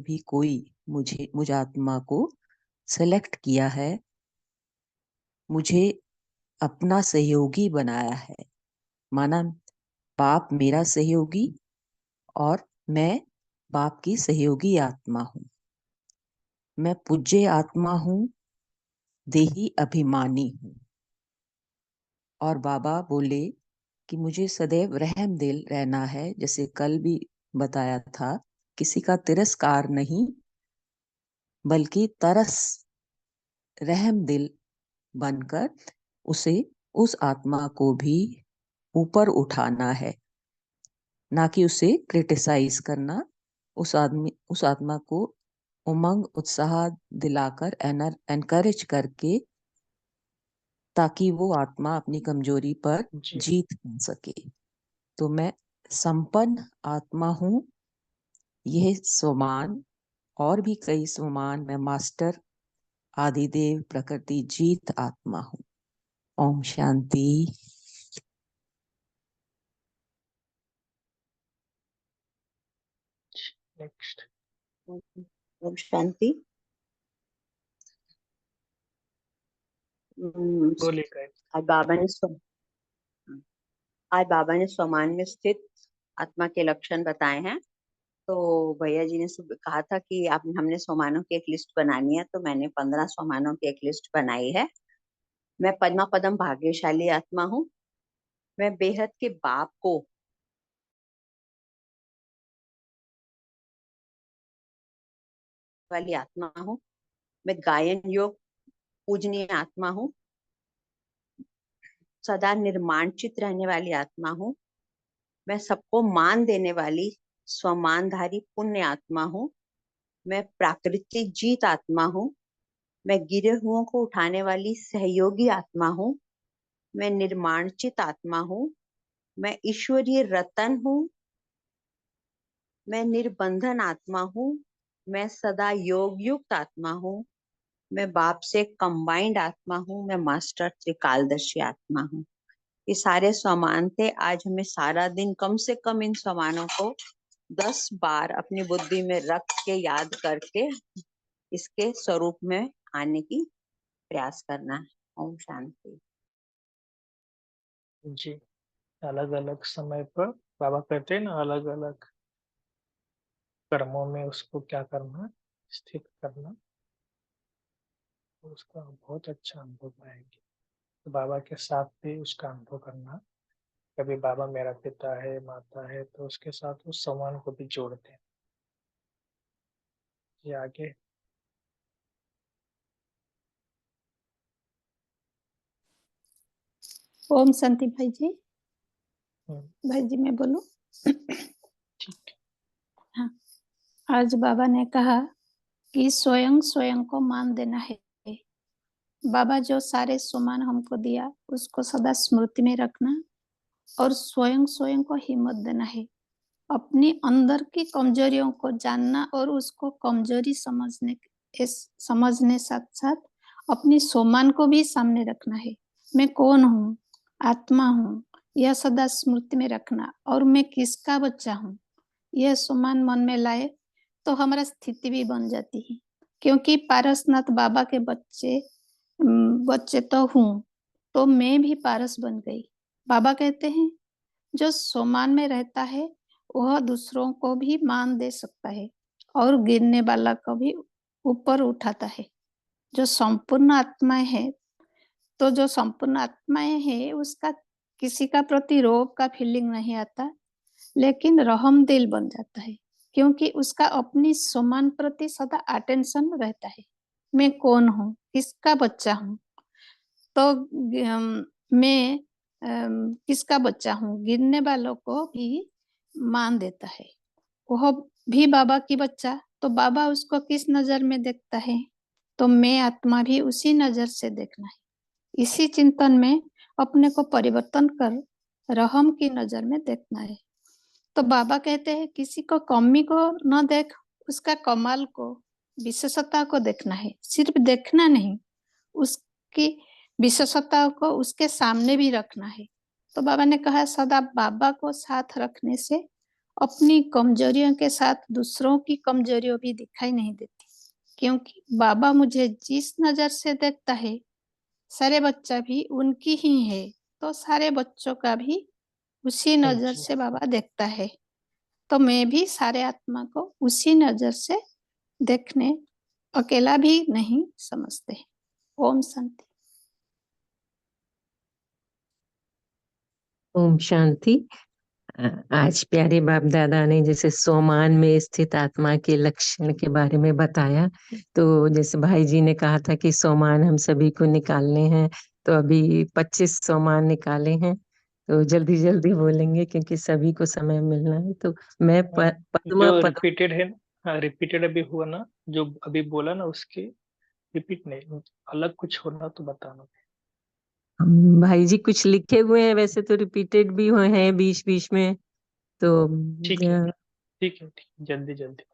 भी कोई मुझ आत्मा को सेलेक्ट किया है, मुझे अपना सहयोगी बनाया है। माना बाप मेरा सहयोगी और मैं बाप की सहयोगी आत्मा हूँ। मैं पूज्य आत्मा हूँ, देही अभिमानी हूँ। और बाबा बोले कि मुझे सदैव रहम दिल रहना है। जैसे कल भी बताया था, किसी का तिरस्कार नहीं बल्कि तरस रहम दिल बनकर उस आत्मा को भी ऊपर उठाना है, ना कि उसे क्रिटिसाइज करना। उस आत्मा को उमंग उत्साह दिलाकर एनकरेज करके, ताकि वो आत्मा अपनी कमजोरी पर जी जीत पा सके। तो मैं संपन्न आत्मा हूँ। यह स्वमान और भी कई स्वमान, मैं मास्टर आदिदेव प्रकृति जीत आत्मा हूँ। ओम शांति। नेक्स्ट। ओम शांति। बोलिए गाइस। आज बाबा ने स्वमान में स्थित आत्मा के लक्षण बताए हैं। तो भैया जी ने कहा था कि हमने स्वमानों की एक लिस्ट बनानी है, तो मैंने 15 स्वमानों की एक लिस्ट बनाई है। मैं पद्मा पदम भाग्यशाली आत्मा हूँ। मैं बेहद के बाप को वाली आत्मा हूँ। मैं गायन योग पूजनीय आत्मा हूँ। सदा निर्माणचित रहने वाली आत्मा हूँ। मैं सबको मान देने वाली स्वमानधारी पुण्य आत्मा हूँ। मैं प्राकृतिक जीत आत्मा हूँ। मैं गिरे हुओं को उठाने वाली सहयोगी आत्मा हूँ। मैं निर्माणचित आत्मा हूँ। मैं ईश्वरीय रतन हूँ। मैं निर्बंधन आत्मा हूँ। मैं सदा योग युक्त आत्मा हूँ। मैं बाप से कंबाइंड आत्मा हूँ। मैं मास्टर त्रिकालदर्शी आत्मा हूँ। ये सारे स्वमान थे। आज हमें सारा दिन कम से कम इन स्वमानों को 10 बार अपनी बुद्धि में रख के याद करके इसके स्वरूप में आने की प्रयास करना है। ओम शांति। जी, अलग अलग समय पर बाबा कहते हैं ना, अलग अलग कर्मों में उसको क्या करना, स्थित करना, तो उसका बहुत अच्छा अनुभव पाएंगे। तो बाबा के साथ भी उसका अनुभव करना। कभी बाबा मेरा पिता है, माता है, तो उसके साथ उस सम्मान को भी जोड़ते हैं। ये आगे। ओम शांति भाई जी। हम्म, भाई जी मैं बोलूं? ठीक। हाँ, आज बाबा ने कहा कि स्वयं स्वयं को मान देना है। बाबा जो सारे सुमान हमको दिया उसको सदा स्मृति में रखना और स्वयं स्वयं को हिम्मत देना है। अपनी अंदर की कमजोरियों को जानना और उसको कमजोरी समझने साथ साथ अपनी सोमान को भी सामने रखना है। मैं कौन हूँ? आत्मा हूँ। यह सदा स्मृति में रखना और मैं किसका बच्चा हूँ, यह सोमान मन में लाए तो हमारा स्थिति भी बन जाती है क्योंकि पारसनाथ बाबा के बच्चे तो हूँ, तो मैं भी पारस बन गई। बाबा कहते हैं जो सोमान में रहता है वह दूसरों को भी मान दे सकता है और गिरने वाला को भी ऊपर उठाता है। जो संपूर्ण आत्माएं है, तो जो संपूर्ण आत्माएं है उसका किसी का प्रति रोग का फीलिंग नहीं आता, लेकिन रहम दिल बन जाता है, क्योंकि उसका अपनी समान प्रति सदा अटेंशन रहता है। मैं कौन हूँ, किसका बच्चा हूँ, तो मैं किसका बच्चा हूँ, गिरने वालों को भी मान देता है। वह भी बाबा की बच्चा, तो बाबा उसको किस नजर में देखता है, तो मैं आत्मा भी उसी नजर से देखना है। इसी चिंतन में अपने को परिवर्तन कर रहम की नजर में देखना है। तो बाबा कहते हैं किसी को कमी को न देख, उसका कमाल को, विशेषता को देखना है। सिर्फ देखना नहीं, उसकी विशेषता को उसके सामने भी रखना है। तो बाबा ने कहा सदा बाबा को साथ रखने से अपनी कमजोरियों के साथ दूसरों की कमजोरियों भी दिखाई नहीं देती, क्योंकि बाबा मुझे जिस नजर से देखता है सारे बच्चा भी उनकी ही है, तो सारे बच्चों का भी उसी नजर जी से बाबा देखता है। तो मैं भी सारे आत्मा को उसी नजर से देखने अकेला भी नहीं समझते। ओम शांति। ओम शांति। आज प्यारे बाप दादा ने जैसे सोमान में स्थित आत्मा के लक्षण के बारे में बताया, तो जैसे भाई जी ने कहा था कि सोमान हम सभी को निकालने हैं, तो अभी 25 सोमान निकाले हैं, तो जल्दी जल्दी बोलेंगे क्योंकि सभी को समय मिलना है। तो मैं पद्मा जो पद रिपीटेड है, हाँ रिपीटेड अभी हुआ ना, जो अभी बोला ना उसके रिपीट नहीं, अलग कुछ होना तो बताना। भाई जी कुछ लिखे हुए हैं, वैसे तो रिपीटेड भी हुए हैं बीच बीच में, तो ठीक है, ठीक है, ठीक, जल्दी जल्दी।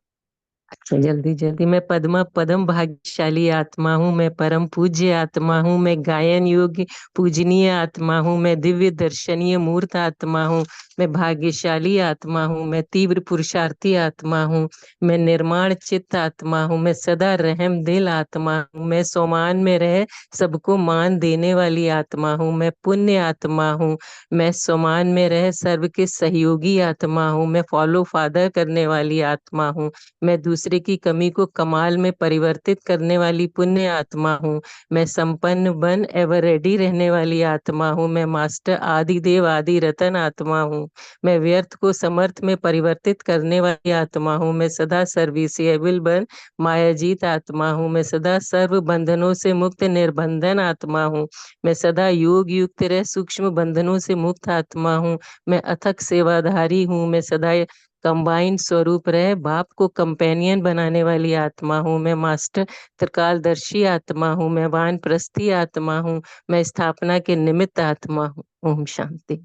अच्छा जल्दी जल्दी। मैं पद्मा पदम भाग्यशाली आत्मा हूँ, मैं परम पूज्य आत्मा हूँ, मैं गायन योग्य पूजनीय आत्मा हूँ, मैं दिव्य दर्शनीय मूर्त आत्मा हूँ, मैं भाग्यशाली आत्मा हूँ, मैं तीव्र पुरुषार्थी आत्मा हूँ, मैं निर्माण चित्त आत्मा हूँ, मैं सदा रहम दिल आत्मा हूँ, मैं सोमान में रह सबको मान देने वाली आत्मा हूँ, मैं पुण्य आत्मा हूँ, मैं सोमान में रह सर्व के सहयोगी आत्मा हूँ, मैं फॉलो फादर करने वाली आत्मा हूँ, मैं दूसरे की कमी को कमाल में परिवर्तित करने वाली पुण्य आत्मा हूँ, मैं संपन्न बन एवर रेडी रहने वाली आत्मा हूँ, मैं मास्टर आदि देव आदि रतन आत्मा हूँ, मैं व्यर्थ को समर्थ में परिवर्तित करने वाली आत्मा हूँ, मैं सदा सर्विसिएबल बन मायाजीत आत्मा हूँ, मैं सदा सर्व बंधनों से मुक्त निर्बंधन आत्मा हूँ, मैं सदा योग युक्त रह सूक्ष्म बंधनों से मुक्त आत्मा हूँ, मैं अथक सेवाधारी हूँ, मैं सदा कंबाइंड स्वरूप रहे बाप को कंपेनियन बनाने वाली आत्मा हूँ, मैं मास्टर त्रिकालदर्शी आत्मा हूँ, मैं वानप्रस्थी आत्मा हूँ, मैं स्थापना के निमित्त आत्मा हूँ। ओम शांति।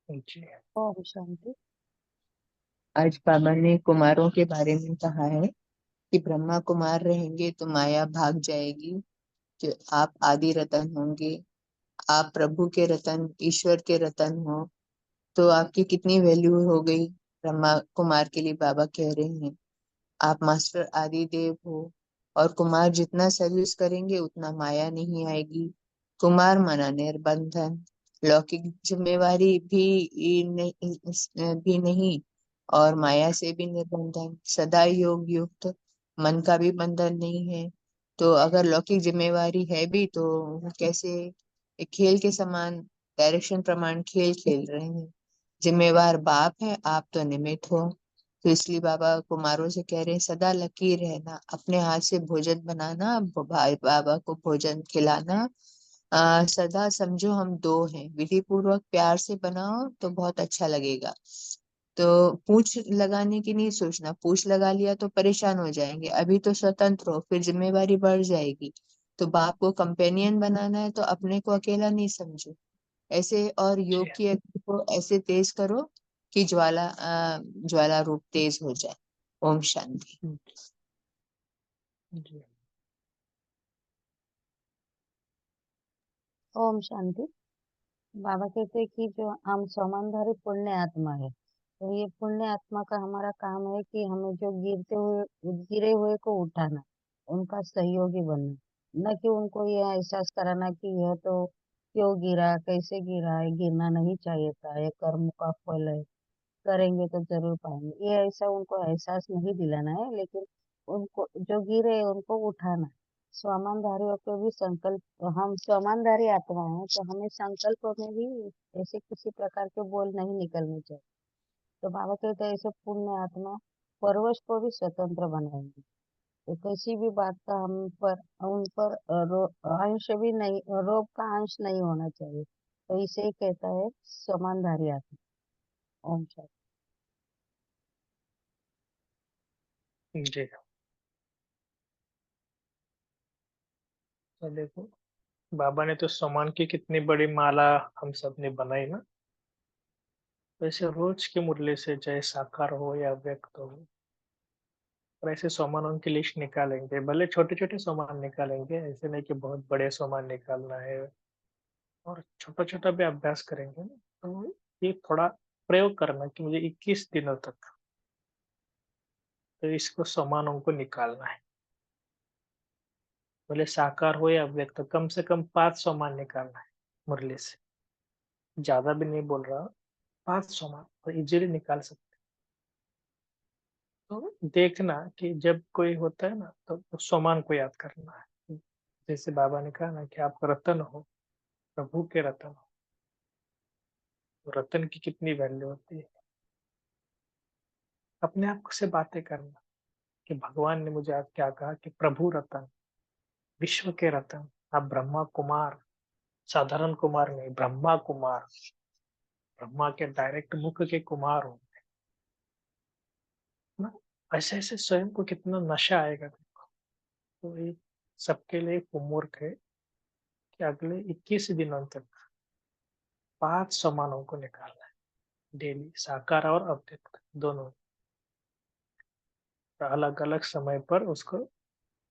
जी ओम शांति। आज बाबा ने कुमारों के बारे में कहा है कि ब्रह्मा कुमार रहेंगे तो माया भाग जाएगी, कि आप आदि रतन होंगे, आप प्रभु के रतन ईश्वर के रतन हो, तो आपकी कितनी वैल्यू हो गई। ब्रह्मा कुमार के लिए बाबा कह रहे हैं आप मास्टर आदि देव हो, और कुमार जितना सर्विस करेंगे उतना माया नहीं आएगी। कुमार माना निर्बंधन, लौकिक जिम्मेवारी भी नहीं और माया से भी निर्बंधन, सदा योग युक्त, मन का भी बंधन नहीं है। तो अगर लौकिक जिम्मेवारी है भी तो वो कैसे एक खेल के समान डायरेक्शन प्रमाण खेल खेल रहे हैं। जिम्मेवार बाप है, आप तो निमित्त हो। तो इसलिए बाबा कुमारों से कह रहे हैं सदा लकीर रहना, अपने हाथ से भोजन बनाना, भाई बाबा को भोजन खिलाना। सदा समझो हम दो हैं, विधि पूर्वक प्यार से बनाओ तो बहुत अच्छा लगेगा। तो पूछ लगाने की नहीं सोचना, पूछ लगा लिया तो परेशान हो जाएंगे। अभी तो स्वतंत्र हो, फिर जिम्मेवारी बढ़ जाएगी। तो बाप को कंपेनियन बनाना है तो अपने को अकेला नहीं समझो ऐसे, और जी योग की अग्नि को ऐसे तेज करो कि ज्वाला रूप तेज हो जाए। ओम शांति। जी। ओम शांति। बाबा कहते हैं कि जो हम सोमानधारी पुण्य आत्मा है, तो ये पुण्य आत्मा का हमारा काम है कि हमें जो गिरे हुए को उठाना, उनका सहयोगी बनना, न कि उनको ये एहसास कराना कि यह तो क्यों गिरा, कैसे गिरा है, गिरना नहीं चाहिए था, ये कर्म का फल है, करेंगे तो जरूर पाएंगे, ये ऐसा उनको एहसास नहीं दिलाना है, लेकिन उनको जो गिरे हैं, उनको उठाना। स्वामानधारियों को भी संकल्प, हम स्वामानधारी आत्मा हैं तो हमें संकल्प में भी ऐसे किसी प्रकार के बोल नहीं निकलने चाहिए। तो बाबा कहते हैं ऐसे पुण्य आत्मा परवश को भी स्वतंत्र बनाएंगे। तो किसी भी बात का हम पर उन पर अंश भी नहीं, रोब का अंश नहीं होना चाहिए। तो इसे ही कहता है समानधारी आत्मा। ओम शांति। जी। तो देखो, बाबा ने तो सामान की कितनी बड़ी माला हम सब ने बनाई ना। वैसे रोज के मुरली से चाहे साकार हो या व्यक्त हो, और ऐसे सामानों की लिस्ट निकालेंगे, भले छोटे छोटे सामान निकालेंगे, ऐसे नहीं कि बहुत बड़े सामान निकालना है। और छोटा छोटा भी अभ्यास करेंगे ना, तो ये थोड़ा प्रयोग करना कि मुझे 21 दिनों तक तो इसको सामानों को निकालना है। भले साकार हो या व्यक्त, कम से कम 5 सामान निकालना है मुरली से। ज्यादा भी नहीं बोल रहा, 5 सामान तो इजीली निकाल सकते। तो देखना कि जब कोई होता है ना, तो उस सामान को याद करना है। जैसे बाबा ने कहा ना कि आप रतन हो, प्रभु के रतन हो। तो रतन की कितनी वैल्यू होती है। अपने आप से बातें करना कि भगवान ने मुझे आज क्या कहा, कि प्रभु रतन, विश्व के रतन, आप ब्रह्मा कुमार, साधारण कुमार नहीं, ब्रह्मा कुमार, ब्रह्मा के डायरेक्ट मुख के कुमार हो ना। ऐसे ऐसे स्वयं को कितना नशा आएगा देखो। तो ये सबके लिए होमवर्क है कि अगले 21 दिनों तक 5 सामानों को निकालना है डेली, साकार और अव्यक्त दोनों। अलग अलग समय पर उसको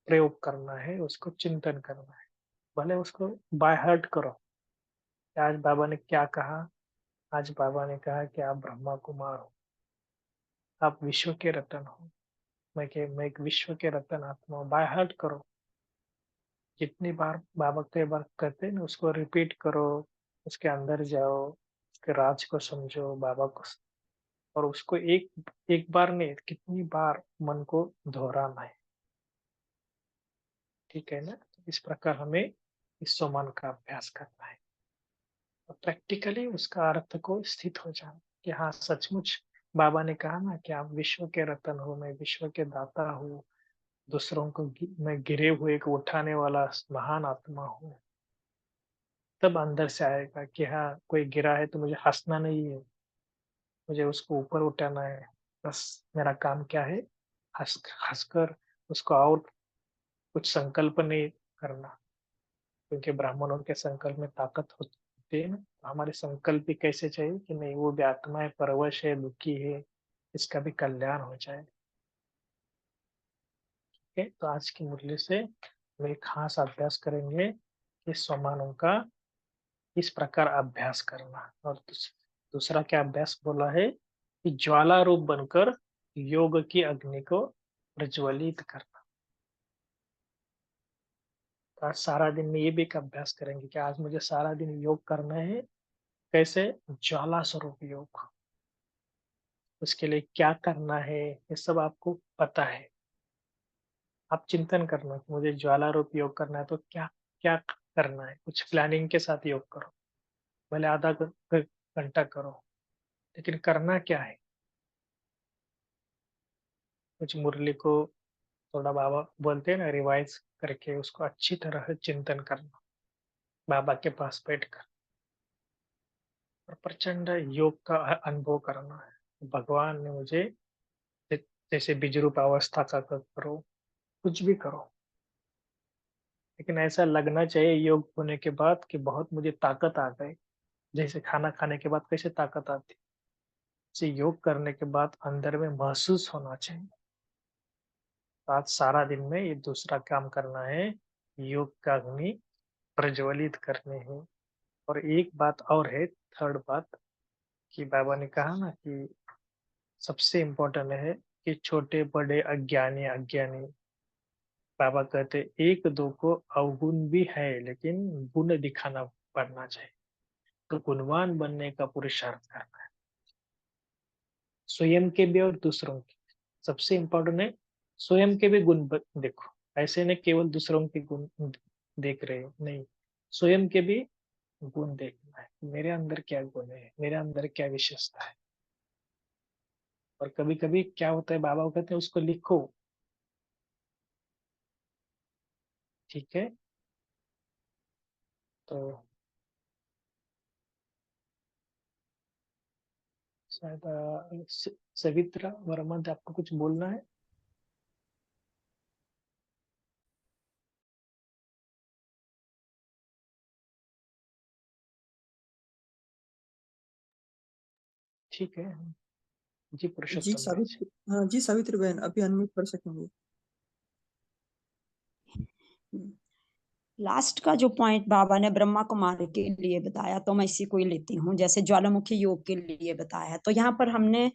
प्रयोग करना है, उसको चिंतन करना है। भले उसको बाय हार्ट करो कि आज बाबा ने क्या कहा। आज बाबा ने कहा कि आप ब्रह्मा कुमार हो, आप विश्व के रतन हो। मैं एक विश्व के रतन आत्मा हूँ, बाय हार्ट करो। जितनी बार बाबा कई बार कहते हैं ना, उसको रिपीट करो, उसके अंदर जाओ, उसके राज को समझो, बाबा को। और उसको एक एक बार नहीं, कितनी बार मन को दोहराना है। ठीक है ना। तो इस प्रकार हमें इस सोमान का अभ्यास करना है, और प्रैक्टिकली उसका अर्थ को स्थित हो जाना कि हाँ सचमुच बाबा ने कहा ना कि आप विश्व के रतन हो, मैं विश्व के दाता हूँ, दूसरों को मैं गिरे हुए को उठाने वाला महान आत्मा हूँ। तब अंदर से आएगा कि हाँ कोई गिरा है तो मुझे हंसना नहीं है, मुझे उसको ऊपर उठाना है। बस मेरा काम क्या है, हंस हंसकर उसको, और कुछ संकल्प नहीं करना। क्योंकि ब्राह्मणों के संकल्प में ताकत होती है ना। तो हमारे संकल्प भी कैसे चाहिए कि नहीं, वो भी आत्मा है, परवश है, दुखी है, इसका भी कल्याण हो जाए। ठीक है। तो आज की मुरली से हम एक खास अभ्यास करेंगे कि समानों का इस प्रकार अभ्यास करना। और दूसरा क्या अभ्यास बोला है कि ज्वाला रूप बनकर योग की अग्नि को प्रज्वलित करना। तो आज सारा दिन में ये भी एक अभ्यास करेंगे कि आज मुझे सारा दिन योग करना है। कैसे? ज्वाला स्वरूप योग। उसके लिए क्या करना है ये सब आपको पता है। आप चिंतन करना कि मुझे ज्वाला रूप योग करना है तो क्या क्या करना है। कुछ प्लानिंग के साथ योग करो, भले आधा घंटा करो, लेकिन करना क्या है। कुछ मुरली को थोड़ा बाबा बोलते हैं ना, रिवाइज करके उसको अच्छी तरह से चिंतन करना, बाबा के पास बैठ कर, और प्रचंड योग का अनुभव करना है। भगवान ने मुझे जैसे बीजरूप अवस्था का करो, कुछ भी करो, लेकिन ऐसा लगना चाहिए योग होने के बाद कि बहुत मुझे ताकत आ गई। जैसे खाना खाने के बाद कैसे ताकत आती है, जैसे योग करने के बाद अंदर में महसूस होना चाहिए। तो आज सारा दिन में ये दूसरा काम करना है, योग का अग्नि प्रज्वलित करने है। और एक बात और है, थर्ड बात, कि बाबा ने कहा ना कि सबसे इम्पोर्टेंट है कि छोटे बड़े अज्ञानी अज्ञानी, बाबा कहते एक दो को अवगुण भी है लेकिन गुण दिखाना पड़ना चाहिए। तो गुणवान बनने का पुरुषार्थ करना है, स्वयं के भी और दूसरों के। सबसे इम्पोर्टेंट है स्वयं के भी गुण देखो, ऐसे नहीं केवल दूसरों के गुण देख रहे हो, नहीं, स्वयं के भी गुण देखना है। मेरे अंदर क्या गुण है, मेरे अंदर क्या विशेषता है। और कभी कभी क्या होता है, बाबा कहते हैं उसको लिखो, ठीक है। तो शायद सवित्रा वर्मा, आपको कुछ बोलना है? ठीक है जी, जी पुरुषोत्तम भाई जी। सावित्री, हाँ जी सावित्री बहन, अभी अनम्यूट कर सकेंगे। लास्ट का जो पॉइंट बाबा ने ब्रह्मा कुमारी के लिए बताया, तो मैं इसी को ही लेती हूँ, जैसे ज्वालामुखी योग के लिए बताया। तो यहाँ पर हमने,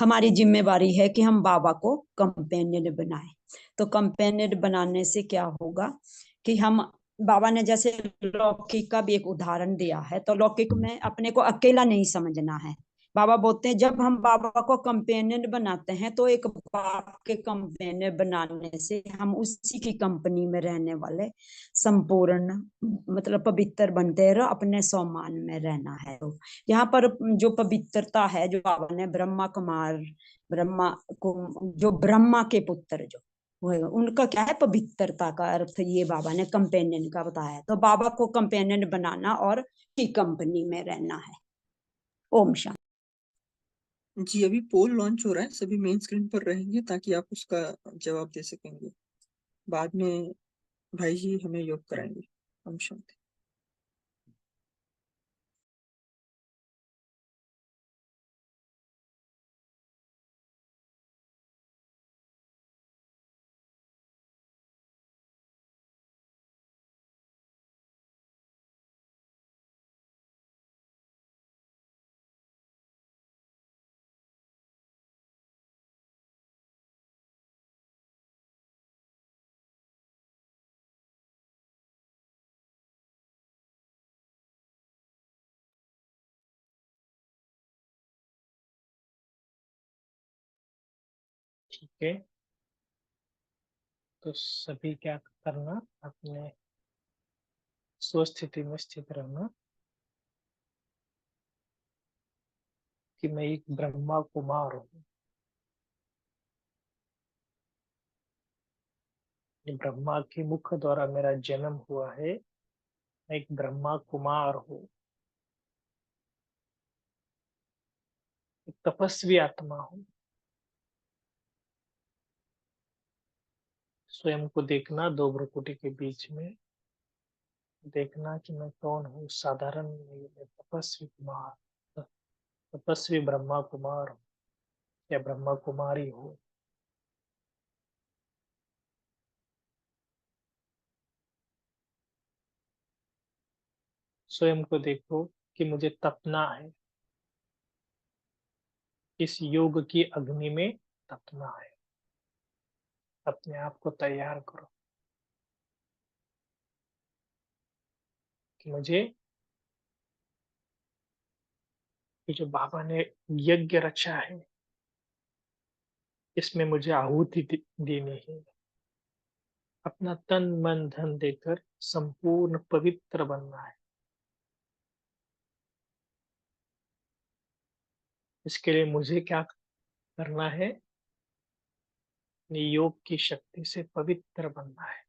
हमारी जिम्मेवारी है कि हम बाबा को कंपेनियन बनाएं। तो कंपेनियन बनाने से क्या होगा कि हम, बाबा ने जैसे लौकिक का भी एक उदाहरण दिया है, तो लौकिक में अपने को अकेला नहीं समझना है। बाबा बोलते हैं जब हम बाबा को कंपेनियन बनाते हैं, तो एक बाप के कंपेनियन बनाने से हम उसी की कंपनी में रहने वाले संपूर्ण, मतलब पवित्र बनते हैं, अपने सम्मान में रहना है। तो यहाँ पर जो पवित्रता है, जो बाबा ने ब्रह्मा कुमार, ब्रह्मा को, जो ब्रह्मा के पुत्र जो वो है, उनका क्या है, पवित्रता का अर्थ ये बाबा ने कंपेनियन का बताया है। तो बाबा को कंपेनियन बनाना और की कंपनी में रहना है। ओम शांति। जी अभी पोल लॉन्च हो रहा है, सभी मेन स्क्रीन पर रहेंगे ताकि आप उसका जवाब दे सकेंगे। बाद में भाई जी हमें योग कराएंगे। ओम शांति। ठीक है, तो सभी क्या करना, अपने स्वस्थिति में स्थित रहना कि मैं एक ब्रह्मा कुमार हूँ। ब्रह्मा के मुख द्वारा मेरा जन्म हुआ है, मैं एक ब्रह्मा कुमार हूँ, एक तपस्वी आत्मा हूँ। स्वयं को देखना, दो भ्रुकुटी के बीच में देखना कि मैं कौन हूँ, साधारण नहीं, मैं तपस्वी कुमार, तपस्वी ब्रह्मा कुमार हूँ या ब्रह्मा कुमारी हूँ। स्वयं को देखो कि मुझे तपना है, इस योग की अग्नि में तपना है। अपने आप को तैयार करो कि मुझे ये जो बाबा ने यज्ञ रचा है, इसमें मुझे आहुति देनी है। अपना तन मन धन देकर संपूर्ण पवित्र बनना है। इसके लिए मुझे क्या करना है, अपने योग की शक्ति से पवित्र बनना है।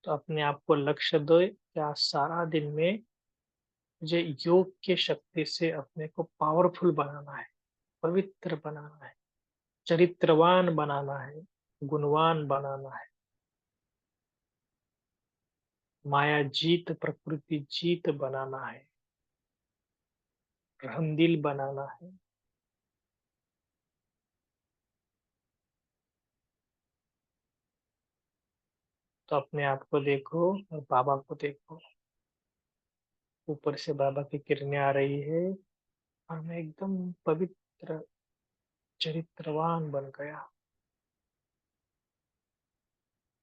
तो अपने आप को लक्ष्य दो, क्या सारा दिन में मुझे योग की शक्ति से अपने को पावरफुल बनाना है, पवित्र बनाना है, चरित्रवान बनाना है, गुणवान बनाना है, माया जीत प्रकृति जीत बनाना है, रहमदिल बनाना है, तो अपने आप को देखो और बाबा को देखो। ऊपर से बाबा की किरणें आ रही है और मैं एकदम पवित्र चरित्रवान बन गया।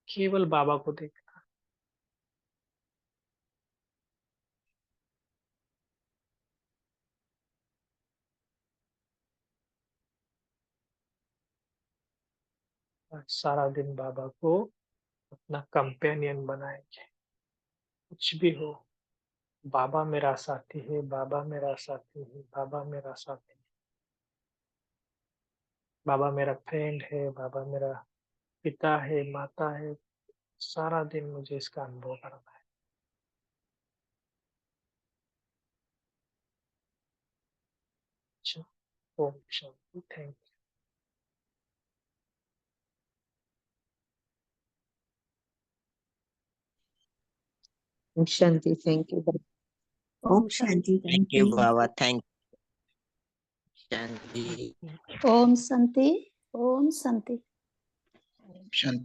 केवल बाबा को देखना। और सारा दिन बाबा को अपना कंपेनियन बनाएंगे। कुछ भी हो, बाबा मेरा साथी है, बाबा मेरा साथी है, बाबा मेरा साथी है, बाबा मेरा फ्रेंड है, बाबा मेरा पिता है, माता है। सारा दिन मुझे इसका अनुभव करना है। अच्छा, ओम शांति। Thank you. शांति। Thank you. ओम शांति। थैंक यू बाबा, थैंक शांति। ओम शांति। ओम शांति। शांति।